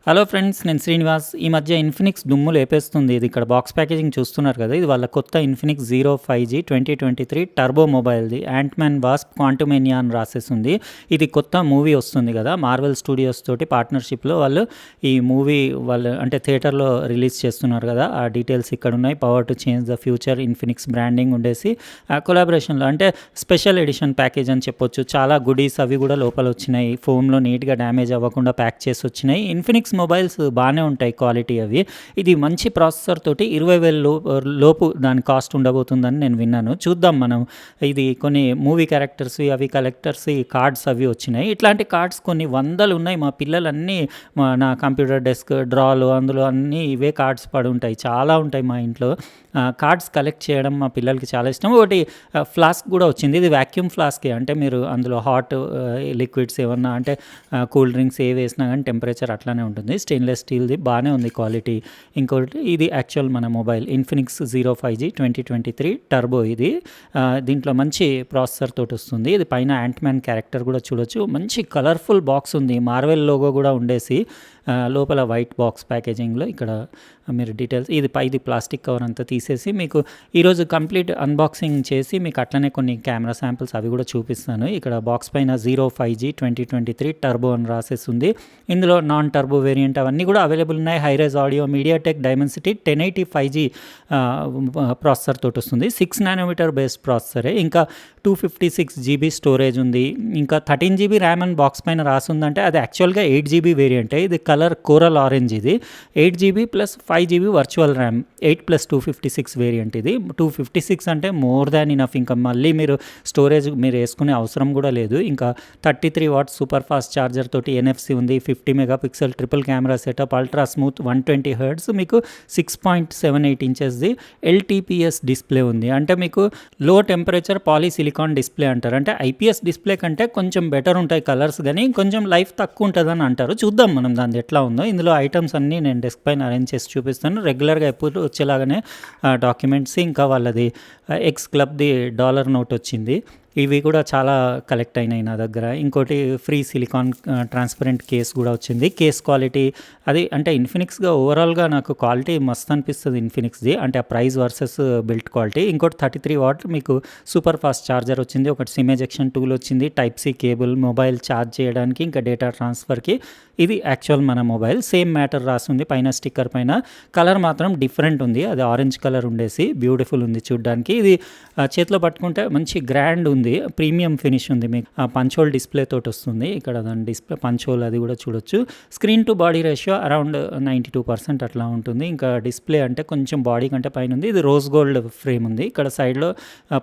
Hello friends, నేను శ్రీనివాస్. ఈ మధ్య ఇన్ఫినిక్స్ దుమ్ము లేపేస్తుంది. ఇది ఇక్కడ బాక్స్ ప్యాకేజింగ్ చూస్తున్నారు కదా, ఇది వాళ్ళ కొత్త ఇన్ఫినిక్స్ 05G 2023 టర్బో మొబైల్ది. యాంట్మ్యాన్ వాస్ప్ క్వాంటుమేనియా అని రాసేస్తుంది. ఇది కొత్త మూవీ వస్తుంది కదా, మార్వెల్ స్టూడియోస్ తోటి పార్ట్నర్షిప్లో వాళ్ళు ఈ మూవీ అంటే థియేటర్లో రిలీజ్ చేస్తున్నారు కదా, ఆ డీటెయిల్స్ ఇక్కడ ఉన్నాయి. Power to change the future Infinix branding ఉండేసి కొలాబరేషన్లో అంటే స్పెషల్ ఎడిషన్ ప్యాకేజ్ అని చెప్పొచ్చు. చాలా గుడీస్ అవి కూడా లోపల వచ్చినాయి. ఫోమ్లో నీట్గా డ్యామేజ్ అవ్వకుండా ప్యాక్ చేసి వచ్చినాయి. ఇన్ఫినిక్స్ మొబైల్స్ బాగానే ఉంటాయి క్వాలిటీ అవి. ఇది మంచి ప్రాసెసర్ తోటి 20,000 లోపు దాని కాస్ట్ ఉండబోతుందని నేను విన్నాను. చూద్దాం మనం. ఇది కొన్ని మూవీ క్యారెక్టర్స్ అవి కలెక్టర్స్ కార్డ్స్ అవి వచ్చినాయి. ఇట్లాంటి కార్డ్స్ కొన్ని వందలు ఉన్నాయి. మా పిల్లలన్నీ నా కంప్యూటర్ డెస్క్ డ్రాలు అందులో అన్నీ ఇవే కార్డ్స్ పడి ఉంటాయి. చాలా ఉంటాయి మా ఇంట్లో. కార్డ్స్ కలెక్ట్ చేయడం మా పిల్లలకి చాలా ఇష్టం. ఒకటి ఫ్లాస్క్ కూడా వచ్చింది. ఇది వ్యాక్యూమ్ ఫ్లాస్కే, అంటే మీరు అందులో హాట్ లిక్విడ్స్ ఏమన్నా అంటే కూల్ డ్రింక్స్ ఏ వేసినా కానీ టెంపరేచర్ అట్లానే ఉంటుంది. స్టెయిన్లెస్ స్టీల్ది బాగానే ఉంది క్వాలిటీ. ఇంకోటి ఇది యాక్చువల్ మన మొబైల్ ఇన్ఫినిక్స్ 05G 2023 టర్బో. ఇది దీంట్లో మంచి ప్రాసెసర్ తోటి వస్తుంది. ఇది పైన యాంట్మ్యాన్ క్యారెక్టర్ కూడా చూడొచ్చు. మంచి కలర్ఫుల్ బాక్స్ ఉంది. మార్వెల్ లోగో కూడా ఉండేసి లోపల వైట్ బాక్స్ ప్యాకేజింగ్లో ఇక్కడ మీరు డీటెయిల్స్ ఇది ప్లాస్టిక్ కవర్ అంతా తీసేసి మీకు ఈరోజు కంప్లీట్ అన్బాక్సింగ్ చేసి మీకు అట్లనే కొన్ని కెమెరా శాంపిల్స్ అవి కూడా చూపిస్తాను. ఇక్కడ బాక్స్ పైన 05G 2023 టర్బో అని రాసేస్తుంది. ఇందులో నాన్ టర్బో వేరియంట్ అవన్నీ కూడా అవైలబుల్ ఉన్నాయి. High-rise audio MediaTek Dimensity 1080 5G processor తోటి వస్తుంది. 6 నానోమీటర్ బేస్డ్ ప్రాసెసరే. ఇంకా 256GB స్టోరేజ్ ఉంది. ఇంకా 13GB ర్యామ్ అని బాక్స్ పైన రాసుందంటే అది యాక్చువల్గా 8GB వేరియంటే. ఇది కలర్ కోరల్ ఆరెంజ్. ఇది 8GB plus 5GB virtual RAM 8+256 variant. ఇది 256 అంటే మోర్ దాన్ ఇనఫ్. ఇంకా మళ్ళీ మీరు స్టోరేజ్ మీరు వేసుకునే అవసరం కూడా లేదు. ఇంకా 33 వాట్స్ సూపర్ ఫాస్ట్ ఛార్జర్ తోటి NFC ఉంది. 50 megapixel triple camera setup, ultra smooth 120 hertz, మీకు 6.78 ఇంచెస్ది LTPS డిస్ప్లే ఉంది. అంటే మీకు లో టెంపరేచర్ పాలీసిలికాన్ డిస్ప్లే అంటారు. అంటే IPS డిస్ప్లే కంటే కొంచెం బెటర్ ఉంటాయి కలర్స్, కానీ కొంచెం లైఫ్ తక్కువ ఉంటుందని అంటారు. చూద్దాం మనం దాన్ని ఎట్లా ఉందో. ఇందులో ఐటమ్స్ అన్నీ నేను డెస్క్ పైన అరేంజ్ చేసి చూపిస్తాను. రెగ్యులర్గా ఎప్పుడు వచ్చేలాగానే డాక్యుమెంట్స్, ఇంకా వాళ్ళది ఎక్స్ క్లబ్ది డాలర్ నోట్ వచ్చింది. ఇవి కూడా చాలా కలెక్ట్ అయినాయి నా దగ్గర. ఇంకోటి ఫ్రీ సిలికాన్ ట్రాన్స్పరెంట్ కేస్ కూడా వచ్చింది. కేస్ క్వాలిటీ అది అంటే ఇన్ఫినిక్స్గా ఓవరాల్గా నాకు క్వాలిటీ మస్త్ అనిపిస్తుంది ఇన్ఫినిక్స్ది, అంటే ఆ ప్రైస్ వర్సెస్ బిల్ట్ క్వాలిటీ. ఇంకోటి 33 వాట్ మీకు సూపర్ ఫాస్ట్ ఛార్జర్ వచ్చింది. ఒకటి సిమ్ ఎజెక్షన్ టూల్ వచ్చింది. Type-C కేబుల్, మొబైల్ ఛార్జ్ చేయడానికి, ఇంకా డేటా ట్రాన్స్ఫర్కి. ఇది యాక్చువల్ మన మొబైల్. సేమ్ మ్యాటర్ రాస్తుంది పైన స్టిక్కర్ పైన. కలర్ మాత్రం డిఫరెంట్ ఉంది. అది ఆరెంజ్ కలర్ ఉండేసి బ్యూటిఫుల్ ఉంది చూడ్డానికి. ఇది చేతిలో పట్టుకుంటే మంచి గ్రాండ్ ఉంది. ప్రీమియం ఫినిష్ ఉంది. మీకు పంచోల్ డిస్ప్లే తోటి వస్తుంది. ఇక్కడ దాని డిస్ప్లే పంచోల్ అది కూడా చూడొచ్చు. Screen to body ratio around 92% అట్లా ఉంటుంది. ఇంకా డిస్ప్లే అంటే కొంచెం బాడీ కంటే పైన ఉంది. ఇది రోజ్ గోల్డ్ ఫ్రేమ్ ఉంది. ఇక్కడ సైడ్లో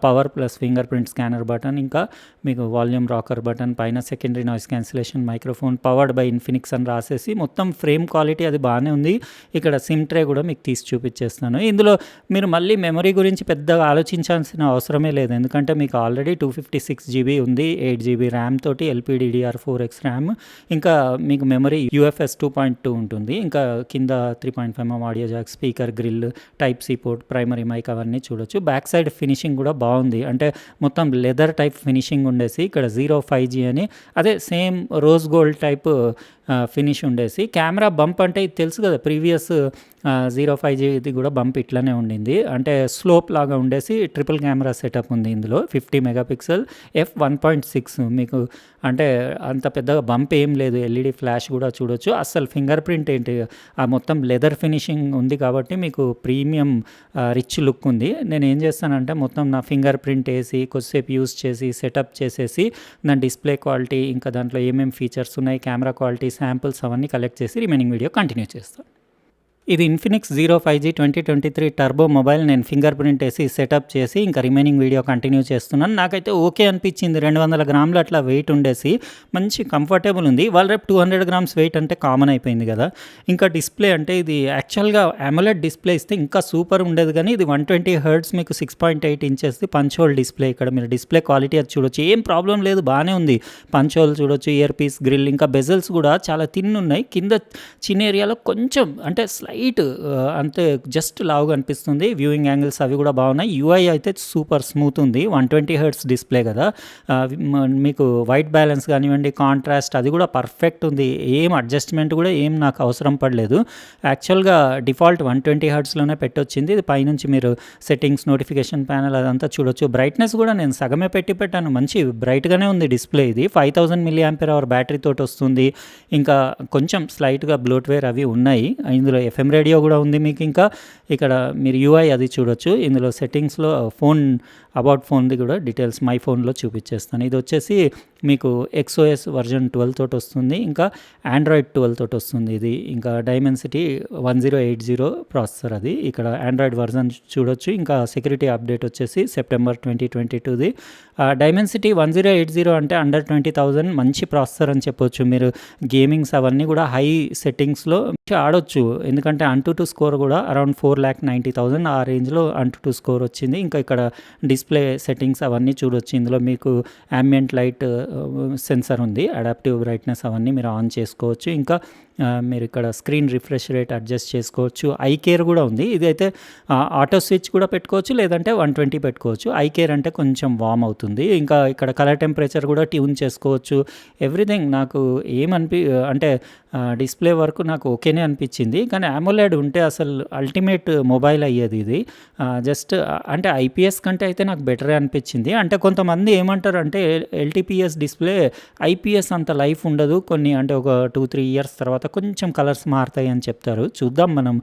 power plus finger print scanner button, ఇంకా మీకు వాల్యూమ్ రాకర్ బటన్, పైన secondary noise cancellation microphone, powered by Infinix అని రాసేసి మొత్తం ఫ్రేమ్ క్వాలిటీ అది బాగానే ఉంది. ఇక్కడ సిమ్ ట్రే కూడా మీకు తీసి చూపించేస్తాను. ఇందులో మీరు మళ్ళీ మెమరీ గురించి పెద్దగా ఆలోచించాల్సిన అవసరమే లేదు, ఎందుకంటే మీకు ఆల్రెడీ 256GB ఉంది. 8GB ర్యామ్ తోటి LPDDR4X ర్యామ్. ఇంకా మీకు మెమరీ UFS 2.2 ఉంటుంది. ఇంకా కింద 3.5mm audio jack, speaker grill, Type-C port, primary mic అవన్నీ చూడొచ్చు. బ్యాక్ సైడ్ ఫినిషింగ్ కూడా బాగుంది. అంటే మొత్తం లెదర్ టైప్ ఫినిషింగ్ ఉండేసి ఇక్కడ 05G అని అదే same rose gold type finish ఉండేసి. కెమెరా బంప్ అంటే ఇది తెలుసు కదా, ప్రీవియస్ 05G ఇది కూడా బంప్ ఇట్లానే ఉండింది. అంటే స్లోప్ లాగా ఉండేసి ట్రిపుల్ కెమెరా సెటప్ ఉంది ఇందులో. 50 మెగాపిక్సెల్ f1.6 మీకు అంటే అంత పెద్దగా బంప్ ఏం లేదు. LED ఫ్లాష్ కూడా చూడొచ్చు. అస్సలు ఫింగర్ ప్రింట్ ఏంటి, ఆ మొత్తం లెదర్ ఫినిషింగ్ ఉంది కాబట్టి మీకు ప్రీమియం రిచ్ లుక్ ఉంది. నేను ఏం చేస్తానంటే మొత్తం నా ఫింగర్ ప్రింట్ వేసి కొద్దిసేపు యూస్ చేసి సెటప్ చేసేసి దాని డిస్ప్లే క్వాలిటీ, ఇంకా దాంట్లో ఏమేమి ఫీచర్స్ ఉన్నాయి, కెమెరా క్వాలిటీ, శాంపిల్స్ అవన్నీ కలెక్ట్ చేసి రిమైనింగ్ వీడియో కంటిన్యూ చేస్తాను. ఇది ఇన్ఫినిక్స్ 05G 2023 టర్బో మొబైల్. నేను ఫింగర్ ప్రింట్ వేసి సెటప్ చేసి ఇంకా రిమైనింగ్ వీడియో కంటిన్యూ చేస్తున్నాను. నాకైతే ఓకే అనిపించింది. 200 గ్రాములు అట్లా వెయిట్ ఉండేసి మంచి కంఫర్టబుల్ ఉంది. వాళ్ళు రేపు 200 గ్రామ్స్ వెయిట్ అంటే కామన్ అయిపోయింది కదా. ఇంకా డిస్ప్లే అంటే ఇది యాక్చువల్గా AMOLED డిస్ప్లే ఇస్తే ఇంకా సూపర్ ఉండేది, కానీ ఇది 120 హెర్ట్జ్ మీకు 6.8 ఇంచెస్ది పంచోల్ డిస్ప్లే. ఇక్కడ మీరు డిస్ప్లే క్వాలిటీ అది చూడొచ్చు. ఏం ప్రాబ్లం లేదు, బాగానే ఉంది. పంచోల్ చూడొచ్చు, ఇయర్ పీస్, గ్రిల్, ఇంకా బెజల్స్ కూడా చాలా థిన్ ఉన్నాయి. కింద చిన్న ఏరియాలో కొంచెం అంటే స్లైట్ లైట్ అంతే జస్ట్ లావుగా అనిపిస్తుంది. వ్యూయింగ్ యాంగిల్స్ అవి కూడా బాగున్నాయి. యూఐ అయితే సూపర్ స్మూత్ ఉంది. 120 హెర్ట్జ్ డిస్ప్లే కదా, మీకు వైట్ బ్యాలెన్స్ కానివ్వండి, కాంట్రాస్ట్ అది కూడా పర్ఫెక్ట్ ఉంది. ఏం అడ్జస్ట్మెంట్ కూడా ఏం నాకు అవసరం పడలేదు. యాక్చువల్గా డిఫాల్ట్ 120 హెర్ట్జ్లోనే పెట్టొచ్చింది. ఇది పైనుంచి మీరు సెట్టింగ్స్, నోటిఫికేషన్ ప్యానల్ అదంతా చూడొచ్చు. బ్రైట్నెస్ కూడా నేను సగమే పెట్టాను, మంచి బ్రైట్గానే ఉంది డిస్ప్లే. ఇది 5000 mAh బ్యాటరీ తోటి వస్తుంది. ఇంకా కొంచెం స్లైట్గా బ్లోట్వేర్ అవి ఉన్నాయి. ఇందులో ఎఫ్ఎం రేడియో కూడా ఉంది మీకు. ఇంకా ఇక్కడ మీరు యూఐ అది చూడొచ్చు. ఇందులో సెట్టింగ్స్లో ఫోన్ అబౌట్ ఫోన్ది కూడా డీటెయిల్స్ మై ఫోన్లో చూపించేస్తాను. ఇది వచ్చేసి మీకు XOS వర్జన్ 12 తోటి వస్తుంది. ఇంకా ఆండ్రాయిడ్ 12 తోటి వస్తుంది. ఇది ఇంకా డైమెన్సిటీ 1080 ప్రాసెసర్. అది ఇక్కడ ఆండ్రాయిడ్ వర్జన్ చూడొచ్చు. ఇంకా సెక్యూరిటీ అప్డేట్ వచ్చేసి సెప్టెంబర్ 2022ది. డైమెన్సిటీ 1080 అంటే అండర్ 20,000 మంచి ప్రాసెసర్ అని చెప్పొచ్చు. మీరు గేమింగ్స్ అవన్నీ కూడా హై సెట్టింగ్స్లో ఆడొచ్చు. ఎందుకంటే అంటూ స్కోర్ కూడా అరౌండ్ 4,90,000 ఆ రేంజ్లో అంటూ స్కోర్ వచ్చింది. ఇంకా ఇక్కడ డిస్ప్లే సెట్టింగ్స్ అవన్నీ చూడొచ్చు. ఇందులో మీకు ambient లైట్ సెన్సర్ ఉంది, అడాప్టివ్ బ్రైట్నెస్ అవన్నీ మీరు ఆన్ చేసుకోవచ్చు. ఇంకా మీరు ఇక్కడ స్క్రీన్ రిఫ్రెష్ రేట్ అడ్జస్ట్ చేసుకోవచ్చు. ఐ కేర్ కూడా ఉంది. ఇదైతే ఆటో స్విచ్ కూడా పెట్టుకోవచ్చు, లేదంటే 120 పెట్టుకోవచ్చు. ఐ కేర్ అంటే కొంచెం వామ్ అవుతుంది. ఇంకా ఇక్కడ కలర్ టెంపరేచర్ కూడా ట్యూన్ చేసుకోవచ్చు. ఎవ్రీథింగ్ నాకు అంటే డిస్ప్లే వరకు నాకు ఓకేనే అనిపించింది. కానీ AMOLED ఉంటే అసలు అల్టిమేట్ మొబైల్ అయ్యేది ఇది. జస్ట్ అంటే ఐపీఎస్ కంటే అయితే నాకు బెటరే అనిపించింది. అంటే కొంతమంది ఏమంటారు అంటే LTPS డిస్ప్లే ఐపీఎస్ అంత లైఫ్ ఉండదు, కొన్ని అంటే ఒక 2-3 ఇయర్స్ తర్వాత కొంచెం కలర్స్ మారుతాయి అని చెప్తారు. చూద్దాం మనం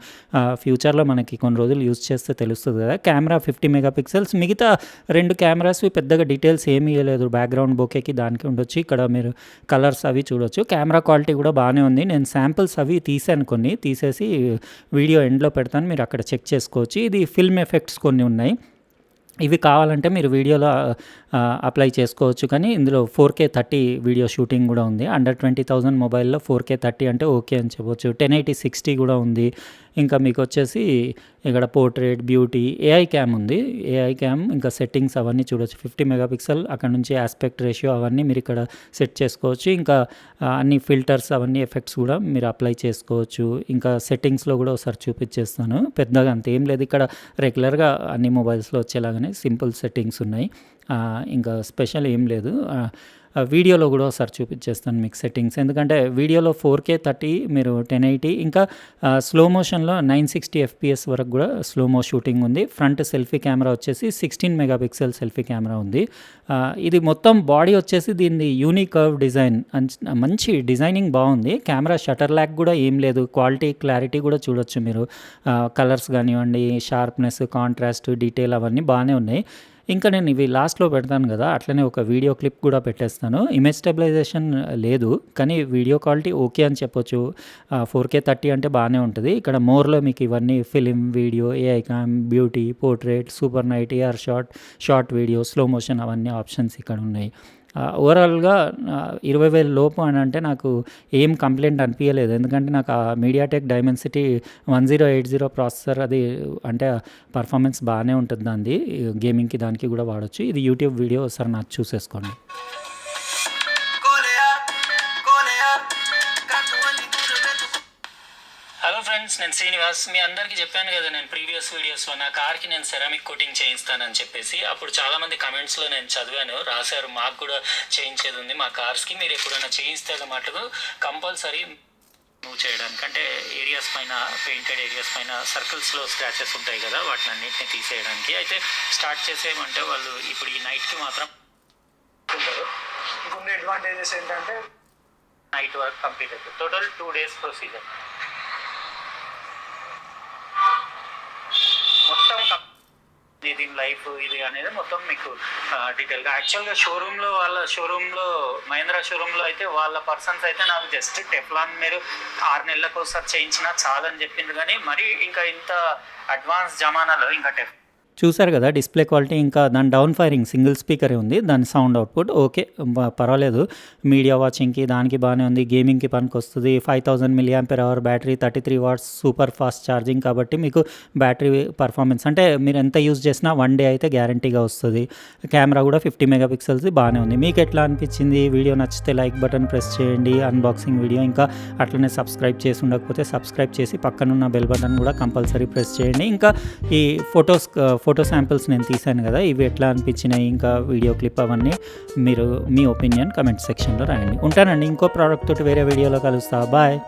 ఫ్యూచర్లో మనకి కొన్ని రోజులు యూజ్ చేస్తే తెలుస్తుంది కదా. కెమెరా 50 మెగాపిక్సెల్స్, మిగతా 2 కెమెరాస్వి పెద్దగా డీటెయిల్స్ ఏమీ ఇవ్వలేదు. బ్యాక్గ్రౌండ్ బొకేకి దానికి ఉండొచ్చు. ఇక్కడ మీరు కలర్స్ అవి చూడొచ్చు. కెమెరా క్వాలిటీ కూడా బాగానే ఉంది. నేను శాంపిల్స్ అవి తీసాను, కొన్ని తీసేసి వీడియో ఎండ్లో పెడతాను, మీరు అక్కడ చెక్ చేసుకోవచ్చు. ఇది ఫిల్మ్ ఎఫెక్ట్స్ కొన్ని ఉన్నాయి, ఇవి కావాలంటే మీరు వీడియోలో అప్లై చేసుకోవచ్చు. కానీ ఇందులో 4K 30 వీడియో షూటింగ్ కూడా ఉంది. అండర్ 20,000 మొబైల్లో 4K 30 అంటే ఓకే అని చెప్పొచ్చు. 1080 60 కూడా ఉంది. ఇంకా మీకు వచ్చేసి ఇక్కడ పోర్ట్రేట్, బ్యూటీ, ఏఐ క్యామ్ ఉంది. ఏఐ క్యామ్ ఇంకా సెట్టింగ్స్ అవన్నీ చూడొచ్చు. 50 మెగాపిక్సెల్, అక్కడ నుంచి ఆస్పెక్ట్ రేషియో అవన్నీ మీరు ఇక్కడ సెట్ చేసుకోవచ్చు. ఇంకా అన్ని ఫిల్టర్స్ అవన్నీ ఎఫెక్ట్స్ కూడా మీరు అప్లై చేసుకోవచ్చు. ఇంకా సెట్టింగ్స్లో కూడా ఒకసారి చూపించేస్తాను. పెద్దగా అంత ఏం లేదు, ఇక్కడ రెగ్యులర్గా అన్ని మొబైల్స్లో వచ్చేలాగానే సింపుల్ సెట్టింగ్స్ ఉన్నాయి. ఇంకా స్పెషల్ ఏం లేదు. వీడియోలో కూడా ఒకసారి చూపించేస్తాను మీకు సెట్టింగ్స్. ఎందుకంటే వీడియోలో 4K 30 మీరు 1080, ఇంకా స్లో మోషన్లో 960 FPS వరకు కూడా స్లోమో షూటింగ్ ఉంది. ఫ్రంట్ సెల్ఫీ కెమెరా వచ్చేసి 16 మెగాపిక్సెల్ సెల్ఫీ కెమెరా ఉంది. ఇది మొత్తం బాడీ వచ్చేసి దీన్ని యూనిక్ కర్వ్ డిజైన్, మంచి డిజైనింగ్ బాగుంది. కెమెరా షటర్ ల్యాగ్ కూడా ఏం లేదు. క్వాలిటీ, క్లారిటీ కూడా చూడొచ్చు మీరు. కలర్స్ కానివ్వండి, షార్ప్నెస్, కాంట్రాస్ట్, డీటెయిల్ అవన్నీ బాగానే ఉన్నాయి. ఇంకా నేను ఇవి లాస్ట్లో పెడతాను కదా, అట్లనే ఒక వీడియో క్లిప్ కూడా పెట్టేస్తాను. ఇమేజ్ స్టెబిలైజేషన్ లేదు, కానీ వీడియో క్వాలిటీ ఓకే అని చెప్పొచ్చు. 4K 30 అంటే బాగానే ఉంటుంది. ఇక్కడ మోర్లో మీకు ఇవన్నీ film, video, AI cam, beauty, portrait, super night, AR short video, slow motion అవన్నీ ఆప్షన్స్ ఇక్కడ ఉన్నాయి. ఓవరాల్గా 20,000 లోపు అని అంటే నాకు ఏం కంప్లైంట్ అనిపించలేదు. ఎందుకంటే నాకు ఆ మీడియాటెక్ డైమెన్సిటీ 1080 ప్రాసెసర్, అది అంటే పర్ఫార్మెన్స్ బాగానే ఉంటుంది దానిది. గేమింగ్కి దానికి కూడా వాడచ్చు. ఇది యూట్యూబ్ వీడియో ఒకసారి నాకు చూసేసుకోండి. హలో ఫ్రెండ్స్, నేను శ్రీనివాస్. మీ అందరికీ చెప్పాను కదా నేను ప్రీవియస్ వీడియోస్లో నా కార్కి నేను సెరామిక్ కోటింగ్ చేయిస్తానని చెప్పేసి. అప్పుడు చాలామంది కమెంట్స్లో నేను చదివాను, రాశారు మాకు కూడా చేయించేది ఉంది మా కార్స్కి, మీరు ఎప్పుడైనా చేయిస్తే మటుకు కంపల్సరీ మూవ్ చేయడానికి, అంటే ఏరియాస్ పైన, పెయింటెడ్ ఏరియాస్ పైన సర్కిల్స్లో స్క్రాచెస్ ఉంటాయి కదా, వాటిని అన్నింటినీ తీసేయడానికి. అయితే స్టార్ట్ చేసేయమంటే వాళ్ళు ఇప్పుడు ఈ నైట్కి మాత్రం ఇంకొన్ని అడ్వాంటేజెస్ ఏంటంటే నైట్ వర్క్ కంప్లీట్ అవుతుంది. టోటల్ 2 days ప్రొసీజర్ మొత్తం. దీని లైఫ్ ఇది అనేది మొత్తం మీకు డీటెయిల్గా. యాక్చువల్గా షోరూంలో మహేంద్ర షోరూంలో అయితే వాళ్ళ పర్సన్స్ అయితే నాకు జస్ట్ టెఫ్లాన్ మీరు 6 నెలలకు ఒకసారి చేయించినా చాలని చెప్పిండ్రు. కానీ మరి ఇంకా ఇంత అడ్వాన్స్ జమానాలో ఇంకా చూసారు కదా డిస్‌ప్లే క్వాలిటీ ఇంకా దాని డౌన్ ఫైరింగ్ సింగిల్ స్పీకరే ఉంది. దాని సౌండ్ అవుట్‌పుట్ ఓకే. పర్వాలేదు. మీడియా వాచింగ్‌కి దానికి బానే ఉంది. గేమింగ్‌కి పనికొస్తది. 5000 milli ampere hour battery, 33 watts super fast charging కాబట్టి మీకు బ్యాటరీ పర్ఫార్మెన్స్ అంటే మీరు ఎంత యూజ్ చేసినా 1 డే అయితే గ్యారంటీగా వస్తది. కెమెరా కూడా 50 మెగా పిక్సెల్స్‌ది బానే ఉంది. మీకెట్లా అనిపించింది? వీడియో నచ్చితే లైక్ బటన్ ప్రెస్ చేయండి. అన్బాక్సింగ్ వీడియో ఇంకా అట్లనే సబ్స్క్రైబ్ చేసి ఉండకపోతే సబ్స్క్రైబ్ చేసి పక్కనున్న బెల్ బటన్ కూడా కంపల్సరీ ప్రెస్ చేయండి. ఇంకా ఈ ఫోటో శాంపిల్స్ నేను తీశాను కదా, ఇవి ఎట్లా అనిపించినాయి ఇంకా వీడియో క్లిప్ అవన్నీ మీరు మీ ఒపీనియన్ కమెంట్ సెక్షన్లో రాయండి. ఉంటానండి. ఇంకో ప్రోడక్ట్ తోటి వేరే వీడియోలో కలుస్తా. బాయ్.